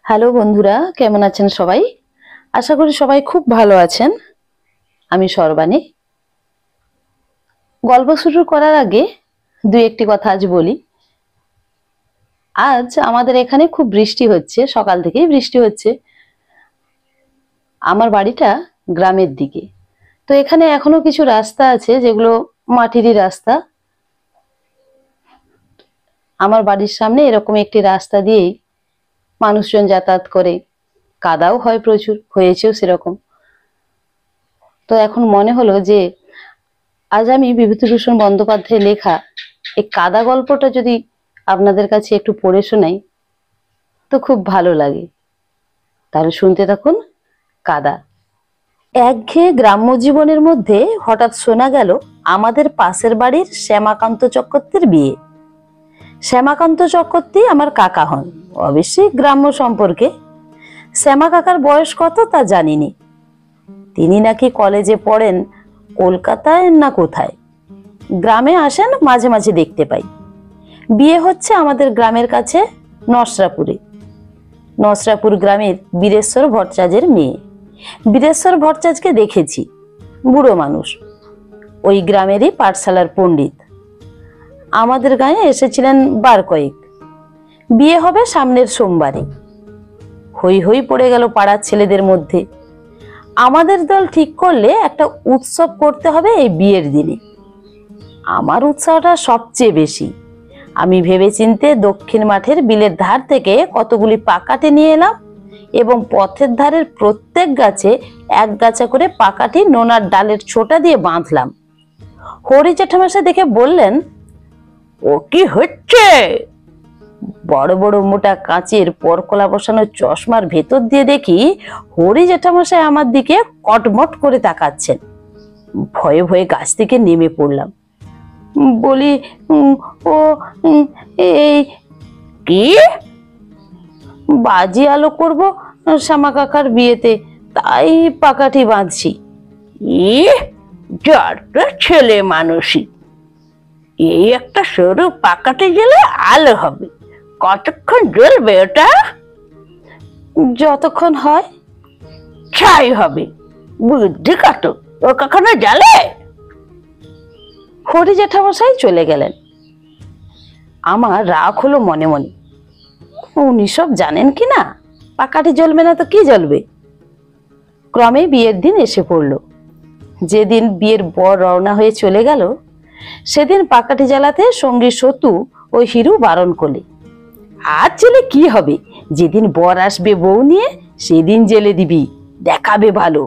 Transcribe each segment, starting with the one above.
Hello বন্ধুরা, কেমন আছেন সবাই? আশা করি সবাই খুব ভালো আছেন। আমি সর্বাণী। গল্প শুরু করার আগে দুই একটি কথা আজ বলি। আজ আমাদের এখানে খুব বৃষ্টি হচ্ছে, সকাল থেকেই বৃষ্টি হচ্ছে। আমার বাড়িটা গ্রামের দিকে, তো এখানে এখনো কিছু রাস্তা আছে যেগুলো মাটিরই রাস্তা। আমার বাড়ির সামনে এরকম একটি রাস্তা দিয়েই মানুষজন যাতায়াত করে, কাদাও হয় প্রচুর, হয়েছেও সেরকম। তো এখন মনে হলো যে আজ আমি বিভূতিভূষণ বন্দ্যোপাধ্যায়ের লেখা এই কাদা গল্পটা যদি আপনাদের কাছে একটু পড়ে শোনাই তো খুব ভালো লাগে। তাহলে শুনতে থাকুন। কাদা। একঘেয়ে গ্রাম্য জীবনের মধ্যে হঠাৎ শোনা গেল আমাদের পাশের বাড়ির শ্যামাকান্ত চক্রবর্তীর বিয়ে। শ্যামাকান্ত চক্রবর্তী আমার কাকা হন, অবশ্যই গ্রাম্য সম্পর্কে। শ্যামা কাকার বয়স কত তা জানিনি। তিনি নাকি কলেজে পড়েন কলকাতায় না কোথায়। গ্রামে আসেন, মাঝে মাঝে দেখতে পাই। বিয়ে হচ্ছে আমাদের গ্রামের কাছে নসরাপুরে। নসরাপুর গ্রামের বীরেশ্বর ভট্টাচার্যের মেয়ে। বীরেশ্বর ভট্টাচার্যকে দেখেছি, বুড়ো মানুষ, ওই গ্রামেরই পাঠশালার পণ্ডিত। আমাদের গাঁয়ে এসেছিলেন বার কয়েক। বিয়ে হবে সামনের সোমবারে। হই হই পড়ে গেল পাড়ার ছেলেদের মধ্যে। আমাদের দল ঠিক করলে একটা উৎসব করতে হবে এই বিয়ের দিনে। আমার উৎসাহটা সবচেয়ে বেশি। আমি ভেবেচিন্তে দক্ষিণ মাঠের বিলের ধার থেকে কতগুলি পাকাঠি নিয়ে এলাম এবং পথের ধারের প্রত্যেক গাছে এক গাছা করে পাকাঠি নোনার ডালের ছোটা দিয়ে বাঁধলাম। হরি জ্যাঠামশাই দেখে বললেন, ও কি হচ্ছে? বড় বড় মোটা কাঁচের পরকলা বসানো চশমার ভেতর দিয়ে দেখি হরি জ্যাঠামশাই আমার দিকে কটমট করে তাকাচ্ছেন। ভয়ে ভয়ে গাছ থেকে নেমে পড়লাম। বলি, ও এই কি? বাজি আলো করব শ্যামা কাকার বিয়েতে, তাই পাকাঠি বাঁধছি। যারটা ছেলে মানুষই, এই একটা সরু পাকাঠি গেলে আলো হবে। কতক্ষণ জ্বলবে ওটা? যতক্ষণ হয়। ছাই হবে, বুদ্ধি কত, ও কখনো জ্বালে? হরি জ্যাঠামশাই চলে গেলেন। আমার রাগ হলো মনে মনে। উনি সব জানেন কি না, পাকাঠি জ্বলবে না তো কি জ্বলবে। ক্রমে বিয়ের দিন এসে পড়ল। যেদিন বিয়ের বর রওনা হয়ে চলে গেল সেদিন পাকাঠি জ্বালাতে সঙ্গী সতু ও হিরু বারণ করলে। আজ জেলে কি হবে, যেদিন বর আসবে বউ নিয়ে সেদিন জেলে দিবি, দেখাবে ভালো।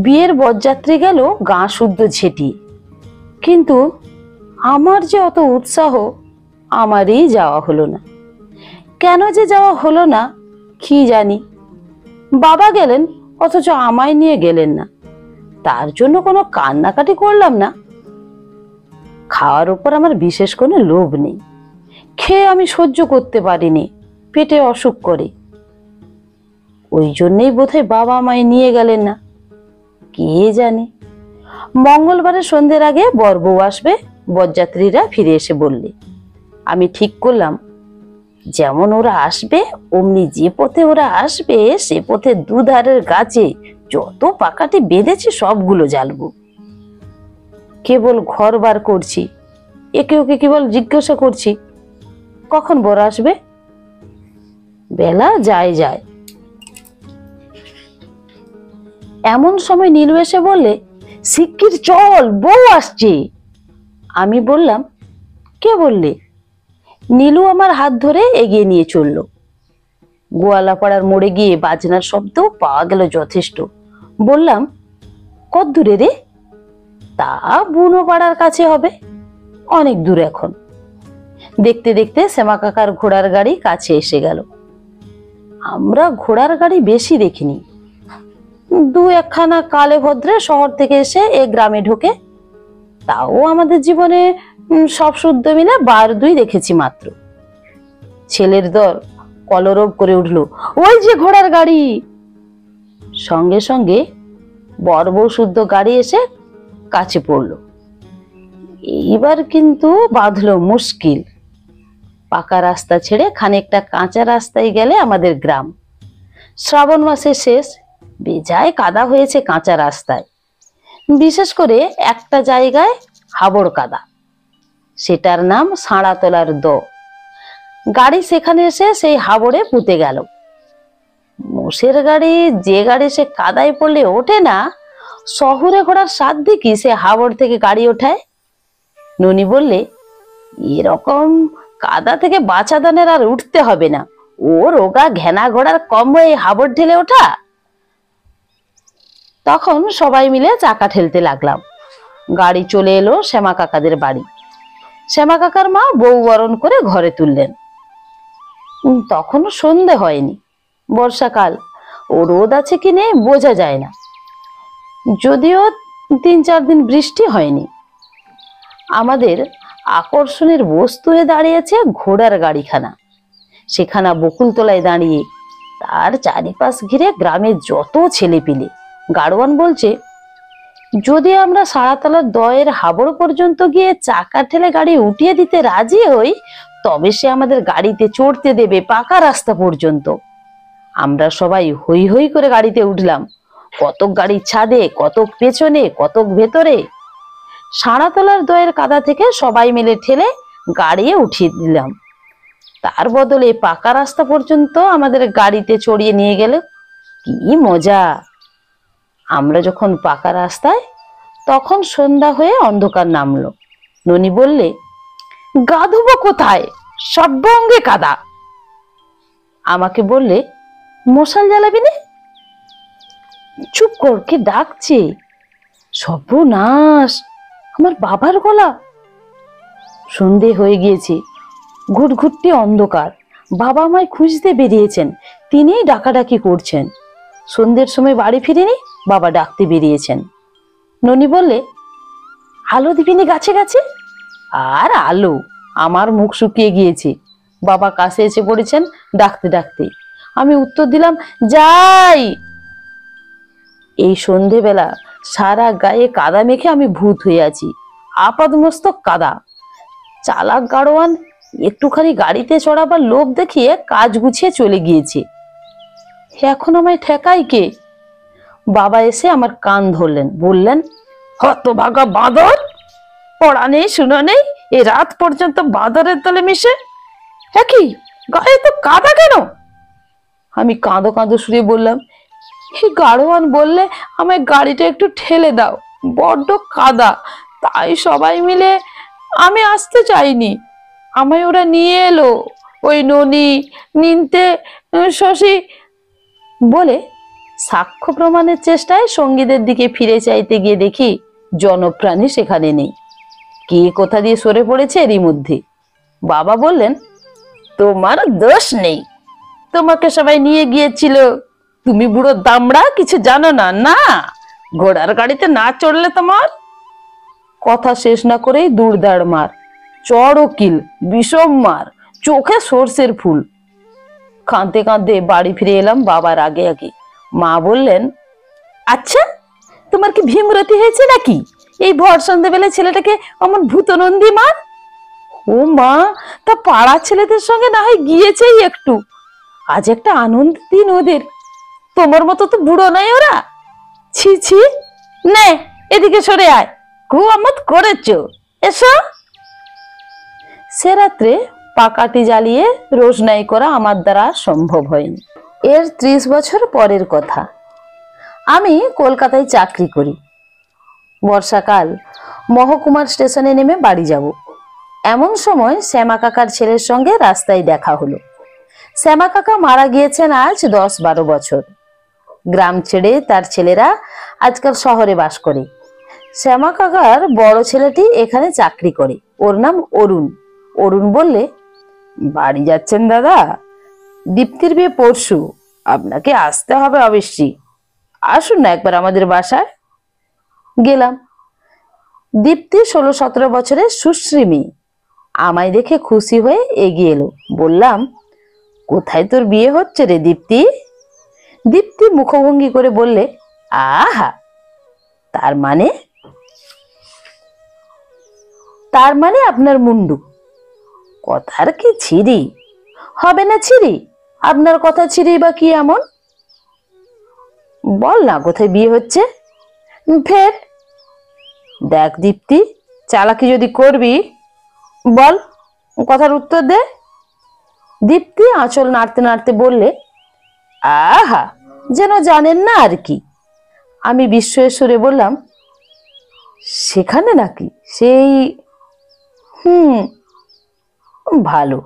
বিয়ের বরযাত্রী গেল গা শুদ্ধ ঝেঁটি, কিন্তু আমার যে অত উৎসাহ, আমারই যাওয়া হলো না। কেন যে যাওয়া হলো না কি জানি। বাবা গেলেন অথচ আমায় নিয়ে গেলেন না। তার জন্য কোনো কান্নাকাটি করলাম না। খাওয়ার উপর আমার বিশেষ কোনো লোভ নেই। খেয়ে আমি সহ্য করতে পারিনি, পেটে অসুখ করে। ওই জন্যই বোধহয় বাবা আমায় নিয়ে গেলেন না, কে জানে। মঙ্গলবারের সন্ধ্যের আগে বর বউ আসবে, বরযাত্রীরা ফিরে এসে বললে। আমি ঠিক করলাম যেমন ওরা আসবে অমনি যে পথে ওরা আসবে সে পথে দুধারের গাছে যত পাকাঠি বেঁধেছি সবগুলো জ্বালবো। কেবল ঘর বার করছি, একে ওকে কেবল জিজ্ঞাসা করছি কখন বর আসবে। বেলা যায় যায়। এমন সময় নীলু এসে বললে, শিগগির চল, বউ আসছে। আমি বললাম, কে বললে? নীলু আমার হাত ধরে এগিয়ে নিয়ে চলল। গোয়ালাপাড়ার মোড়ে গিয়ে বাজনার শব্দ পাওয়া গেল যথেষ্ট। বললাম, কত দূরে রে? তা বুনো পাড়ার কাছে হবে, অনেক দূর এখন। দেখতে দেখতে শ্যামা কাকার ঘোড়ার গাড়ি কাছে এসে গেল। আমরা ঘোড়ার গাড়ি বেশি দেখিনি। দু একখানা কালে ভদ্রে শহর থেকে এসে এ গ্রামে ঢোকে, তাও আমাদের জীবনে সব শুদ্ধ মিলে বার দুই দেখেছি মাত্র। ছেলের দল কলরব করে উঠল, ওই যে ঘোড়ার গাড়ি। সঙ্গে সঙ্গে বর বউ শুদ্ধ গাড়ি এসে কাছে পড়ল। এইবার কিন্তু বাঁধলো মুশকিল। পাকা রাস্তা ছেড়ে খানিকটা কাঁচা রাস্তায় গেলে আমাদের গ্রাম। শ্রাবণ মাসের শেষ, বেজায় কাদা হয়েছে কাঁচা রাস্তায়। বিশেষ করে একটা জায়গায় হাবড় কাদা, সেটার নাম সাঁড়াতলার দ। গাড়ি সেখানে এসে সেই হাবড়ে পুঁতে গেল। মোষের গাড়ি, যে গাড়ি সে কাদায় পড়লে ওঠে না, শহরে ঘোড়ার সাধ্য কি সে হাবড় থেকে গাড়ি ওঠায়? ননি বললে, এরকম কাদা থেকে বাছাধনের আর উঠতে হবে না, ও রোগা ঘেনা ঘোড়ার কম এই হাবড় ঠেলে ওঠা। তখন সবাই মিলে চাকা ঠেলতে লাগলাম। গাড়ি চলে এলো শ্যামা কাকাদের বাড়ি। শ্যামা কাকার মা বউ বরণ করে ঘরে তুললেন। তখনও সন্ধে হয়নি, বর্ষাকাল, ও রোদ আছে কি নেই বোঝা যায় না। যদিও 3-4 দিন বৃষ্টি হয়নি। আমাদের আকর্ষণের বস্তু হয়ে দাঁড়িয়েছে ঘোড়ার গাড়িখানা। সেখানা বকুলতলায় দাঁড়িয়ে, তার চারিপাশ ঘিরে গ্রামের যত ছেলেপিলে। গাড়োয়ান বলছে, যদি আমরা সাঁড়াতলার দয়ের হাবড় পর্যন্ত গিয়ে চাকা ঠেলে গাড়ি উঠিয়ে দিতে রাজি হই, তবে সে আমাদের গাড়িতে চড়তে দেবে পাকা রাস্তা পর্যন্ত। আমরা সবাই হই হই করে গাড়িতে উঠলাম। কতক গাড়ির ছাদে, কতক পেছনে, কতক ভেতরে। সাঁড়াতলার দয়ের কাদা থেকে সবাই মিলে ঠেলে গাড়িয়ে উঠিয়ে দিলাম। তার বদলে পাকা রাস্তা পর্যন্ত আমাদের গাড়িতে চড়িয়ে নিয়ে গেল। কি মজা! আমরা যখন পাকা রাস্তায়, তখন সন্ধ্যা হয়ে অন্ধকার নামলো। ননি বললে, গা ধুবো কোথায়, সর্বঙ্গে কাদা। আমাকে বললে, মশাল জ্বালাবি না? চুপ কর, কে ডাকছে? সর্বনাশ, আমার বাবার গলা। সন্ধে হয়ে গিয়েছে, ঘুটঘুটটি অন্ধকার। বাবা আমায় খুঁজতে বেরিয়েছেন, তিনিই ডাকাডাকি করছেন। সন্ধ্যের সময় বাড়ি ফিরিনি, বাবা ডাকতে বেরিয়েছেন। ননি বললে, আলো দিবিনি গাছে গাছে? আর আলো, আমার মুখ শুকিয়ে গিয়েছে। বাবা কাছে এসে পড়েছেন ডাকতে ডাকতে। আমি উত্তর দিলাম, যাই। এই সন্ধেবেলা সারা গায়ে কাদা মেখে আমি ভূত হয়ে আছি, আপাদমস্তক কাদা। চালাক গাড়োয়ান একটুখানি গাড়িতে চড়াবার লোভ দেখিয়ে কাজ গুছিয়ে চলে গিয়েছে। এখন আমায় ঠেকাই কে? বাবা এসে আমার কান ধরলেন, বললেন, হতভাগা বাঁদর, পড়া নেই শুনো নেই, এ রাত পর্যন্ত বাঁদরের দলে মিশে। কি গায়ে তো কাদা কেন? আমি কাঁদো কাঁদো সুরে বললাম, গাড়োয়ান বললে আমায় গাড়িটা একটু ঠেলে দাও, বড্ড কাদা, তাই সবাই মিলে, আমি আসতে চাইনি, আমায় ওরা নিয়ে এলো, ওই ননি, নিনতে, শশী। বলে সাক্ষ্য প্রমাণের চেষ্টায় সঙ্গীদের দিকে ফিরে চাইতে গিয়ে দেখি জনপ্রাণী সেখানে নেই। কে কোথা দিয়ে সরে পড়েছে এরই মধ্যে। বাবা বললেন, তোমার দোষ নেই, তোমাকে সবাই নিয়ে গিয়েছিল, তুমি বুড়ো দামড়া কিছু জানো না। না, ঘোড়ার গাড়িতে না চড়লে তোমার। কথা শেষ না করেই দুড়দাড় মার, চড় কিল, বিষম মার, চোখে সর্ষের ফুল। কাঁদতে কাঁদতে বাড়ি ফিরে এলাম বাবার আগে আগে। মা বললেন, আচ্ছা, তোমার কি ভীমরতি হয়েছে নাকি, এই ভর সন্ধ্যেবেলা ছেলেটাকে অমন ভূতনন্দী মার? ও মা, তা পাড়ার ছেলেদের সঙ্গে না হয় গিয়েছেই একটু, আজ একটা আনন্দ দিন ওদের। তোমার মতো তো বুড়ো নাই ওরা। ছি ছি, নে এদিকে সরে আয়, খুব আমোদ করেছ, এসো। সে রাত্রে পাকাটি জ্বালিয়ে রোশনাই করা আমার দ্বারা সম্ভব হয়নি। এর 30 বছর পরের কথা। আমি কলকাতায় চাকরি করি। বর্ষাকাল, মহকুমার স্টেশনে নেমে বাড়ি যাব। এমন সময় শ্যামা কাকার ছেলের সঙ্গে রাস্তায় দেখা হলো। শ্যামা কাকা মারা গিয়েছেন আজ 10-12 বছর। গ্রাম ছেড়ে তার ছেলেরা আজকাল শহরে বাস করে। শ্যামা কাকার বড় ছেলেটি এখানে চাকরি করে, ওর নাম অরুণ। অরুণ বললে, বাড়ি যাচ্ছেন দাদা? দীপ্তির বিয়ে পরশু, আপনাকে আসতে হবে অবশ্যই, আসুন না একবার আমাদের বাসায়। গেলাম। দীপ্তি 16-17 বছরের সুশ্রী মেয়ে। আমায় দেখে খুশি হয়ে এগিয়ে এলো। বললাম, কোথায় তোর বিয়ে হচ্ছে রে দীপ্তি? দীপ্তি মুখভঙ্গি করে বললে, আহা, তার মানে আপনার মুন্ডু। কথার কি ছিরি? হবে না ছিরি? আপনার কথা ছিরি বা কি এমন? বল না কোথায় বিয়ে হচ্ছে? ফের দেখ দীপ্তি, চালাকি যদি করবি বল, কথার উত্তর দে। দীপ্তি আঁচল নাড়তে নাড়তে বললে, আহা, যেন জানেন না আর কি। আমি বিস্ময়ের সুরে বললাম, সেখানে নাকি? সেই ভালো,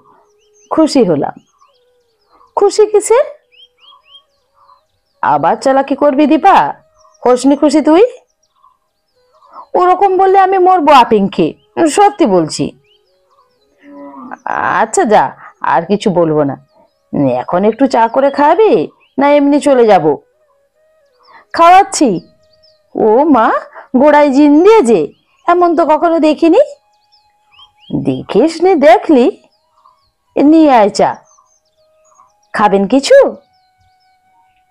খুশি হলাম। খুশি কিসের? আবার চালাকি করবি দীপা? হোসনি খুশি তুই? ওরকম বললে আমি মরবো আপিং খেয়ে, সত্যি বলছি। আচ্ছা যা, আর কিছু বলবো না। এখন একটু চা করে খাবি না এমনি চলে যাব? খাওয়াচ্ছি। ও মা, গোড়ায় জিন দিয়ে যে, এমন তো কখনো দেখিনি। দেখিস নি দেখলি? নিয়ে আয় চা। খাবেন কিছু?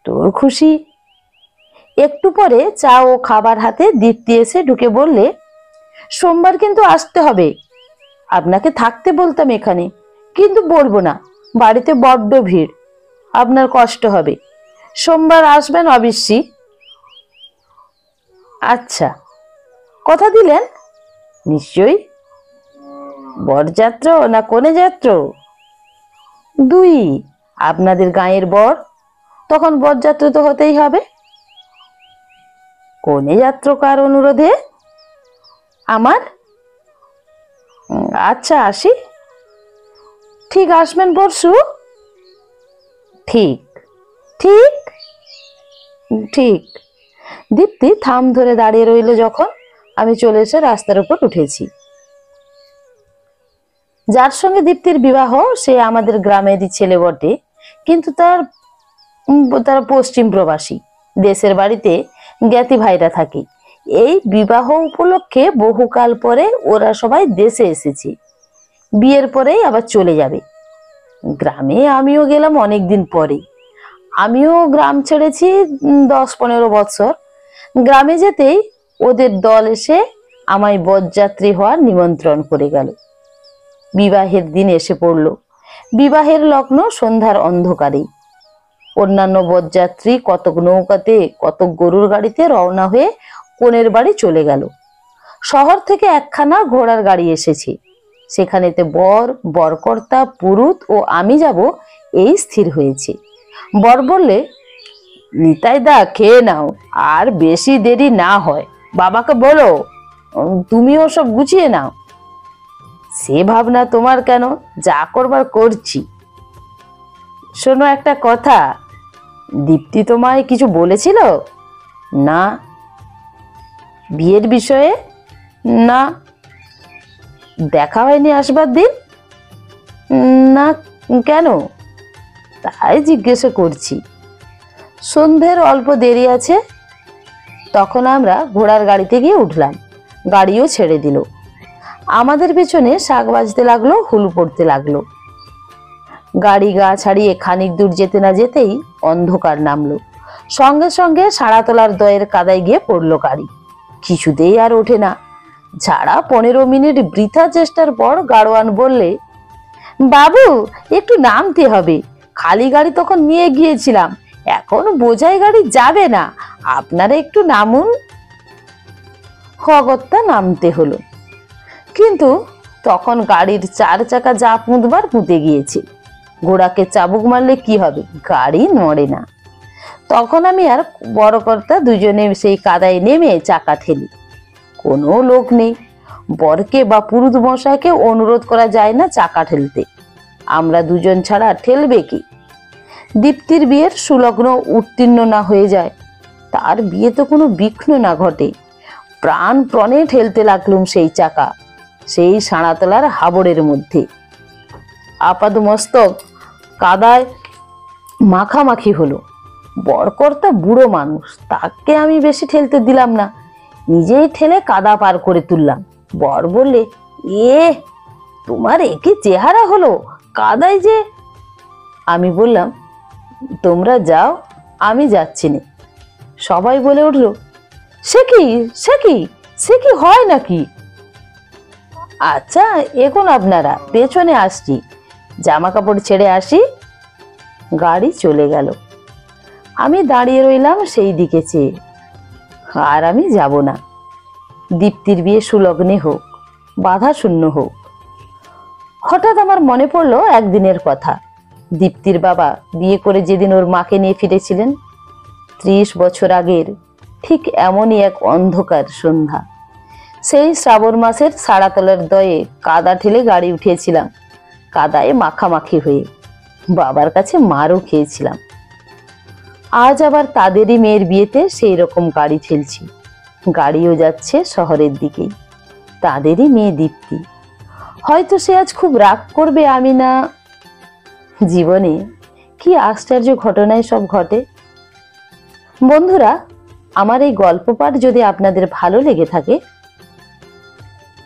তোর খুশি। একটু পরে চা ও খাবার হাতে দীপ্তি এসে ঢুকে বললে, সোমবার কিন্তু আসতে হবে। আপনাকে থাকতে বলতাম এখানে, কিন্তু বলবো না, বাড়িতে বড্ড ভিড়, আপনার কষ্ট হবে। সোমবার আসবেন অবশ্যই। আচ্ছা, কথা দিলেন? নিশ্চয়ই। বরযাত্র না কনে যাত্র? দুই। আপনাদের গাঁয়ের বর, তখন বরযাত্র তো হতেই হবে। কনে যাত্র কার অনুরোধে? আমার। আচ্ছা আসি। ঠিক আসবেন পরশু? ঠিক ঠিক ঠিক। দীপ্তি থাম ধরে দাঁড়িয়ে রইল যখন আমি চলে এসে রাস্তার উপর উঠেছি। যার সঙ্গে দীপ্তির বিবাহ সে আমাদের গ্রামেরই ছেলে বটে, কিন্তু তার পশ্চিম প্রবাসী, দেশের বাড়িতে জ্ঞাতি ভাইরা থাকে। এই বিবাহ উপলক্ষে বহুকাল পরে ওরা সবাই দেশে এসেছে, বিয়ের পরেই আবার চলে যাবে। গ্রামে আমিও গেলাম অনেকদিন পরে। আমিও গ্রাম ছেড়েছি 10-15 বছর। গ্রামে যেতেই ওদের দল এসে আমায় বরযাত্রী হওয়ার নিমন্ত্রণ করে গেল। বিবাহের দিন এসে পড়ল। বিবাহের লগ্ন সন্ধ্যার অন্ধকারেই। অন্যান্য বরযাত্রী কতক নৌকাতে, কতক গরুর গাড়িতে রওনা হয়ে কনের বাড়ি চলে গেল। শহর থেকে একখানা ঘোড়ার গাড়ি এসেছে, সেখানেতে বর, বরকর্তা, পুরুত ও আমি যাব এই স্থির হয়েছে। বর বললে, নিতাই দা খেয়ে নাও, আর বেশি দেরি না হয়। বাবাকে বলো তুমিও সব গুছিয়ে নাও। সে ভাবনা তোমার কেন, যা করবার করছি। শোনো একটা কথা, দীপ্তি তোমায় কিছু বলেছিল? না। বিয়ের বিষয়ে? না। দেখা হয়নি আসবার দিন? না। কেন? তাই জিজ্ঞেস করছি। সন্ধ্যের অল্প দেরি আছে। তখন আমরা ঘোড়ার গাড়িতে গিয়ে উঠলাম। গাড়িও ছেড়ে দিল। আমাদের পেছনে শাক বাজতে লাগলো, হুলু পড়তে লাগলো। গাড়ি গা ছাড়িয়ে খানিক দূর যেতে না যেতেই অন্ধকার নামলো। সঙ্গে সঙ্গে সাড়াতলার দয়ের কাদায় গিয়ে পড়লো গাড়ি। কিছুতেই আর ওঠে না। ঝাড়া 15 মিনিট বৃথা চেষ্টার পর গাড়োয়ান বললে, বাবু একটু নামতে হবে, খালি গাড়ি তখন নিয়ে গিয়েছিলাম, এখন বোঝাই গাড়ি যাবে না, আপনারা একটু নামুন। অগত্যা নামতে হলো, কিন্তু তখন গাড়ির 4 চাকা যা পুঁতবার পুঁতে গিয়েছে। ঘোড়াকে চাবুক মারলে কি হবে, গাড়ি নড়ে না। তখন আমি আর বড়কর্তা দুজনে সেই কাদায় নেমে চাকা ঠেলি। কোনো লোক নেই। বরকে বা পুরুত মশাইকে অনুরোধ করা যায় না চাকা ঠেলতে, আমরা দুজন ছাড়া ঠেলবে কি? দীপ্তির বিয়ের সুলগ্ন উত্তীর্ণ না হয়ে যায়, তার বিয়েতে কোনো বিঘ্ন না ঘটে, প্রাণপণে ঠেলতে লাগলুম সেই চাকা, সেই সাঁড়াতলার হাবড়ের মধ্যে। আপাদমস্তক কাদায় মাখামাখি হলো। বরকর্তা বুড়ো মানুষ, তাকে আমি বেশি ঠেলতে দিলাম না, নিজেই ঠেলে কাদা পার করে তুললাম। বর বললে, এ তোমার একই চেহারা হলো, কাদায় যে। আমি বললাম, তোমরা যাও, আমি যাচ্ছি না। সবাই বলে উঠল, সে কি সে কি সে কি হয় নাকি? আচ্ছা, এখন আপনারা, পেছনে আসছি, জামা কাপড় ছেড়ে আসি। গাড়ি চলে গেল। আমি দাঁড়িয়ে রইলাম সেই দিকে চেয়ে। আর আমি যাব না। দীপ্তির বিয়ে সুলগ্নে হোক, বাধা শূন্য হোক। হঠাৎ আমার মনে পড়লো একদিনের কথা। দীপ্তির বাবা বিয়ে করে যেদিন ওর মাকে নিয়ে ফিরেছিলেন, 30 বছর আগের ঠিক এমনই এক অন্ধকার সন্ধ্যা। সেই শ্রাবণ মাসের সাড়াতলার দয়ে কাদা ঠেলে গাড়ি উঠিয়েছিলাম, কাদায় মাখামাখি হয়ে। বাবার কাছে মারও খেয়েছিলাম। আজ আবার তাদেরই মেয়ের বিয়েতে সেই রকম গাড়ি ঠেলছি। গাড়িও যাচ্ছে শহরের দিকেই। তাদেরই মেয়ে দীপ্তি। হয়তো সে আজ খুব রাগ করবে, আমি না। জীবনে কি আশ্চর্য ঘটনায় সব ঘটে। বন্ধুরা, আমার এই গল্প পাঠ যদি আপনাদের ভালো লেগে থাকে,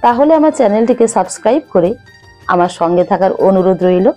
তাহলে আমার চ্যানেলটিকে সাবস্ক্রাইব করে আমার সঙ্গে থাকার অনুরোধ রইল।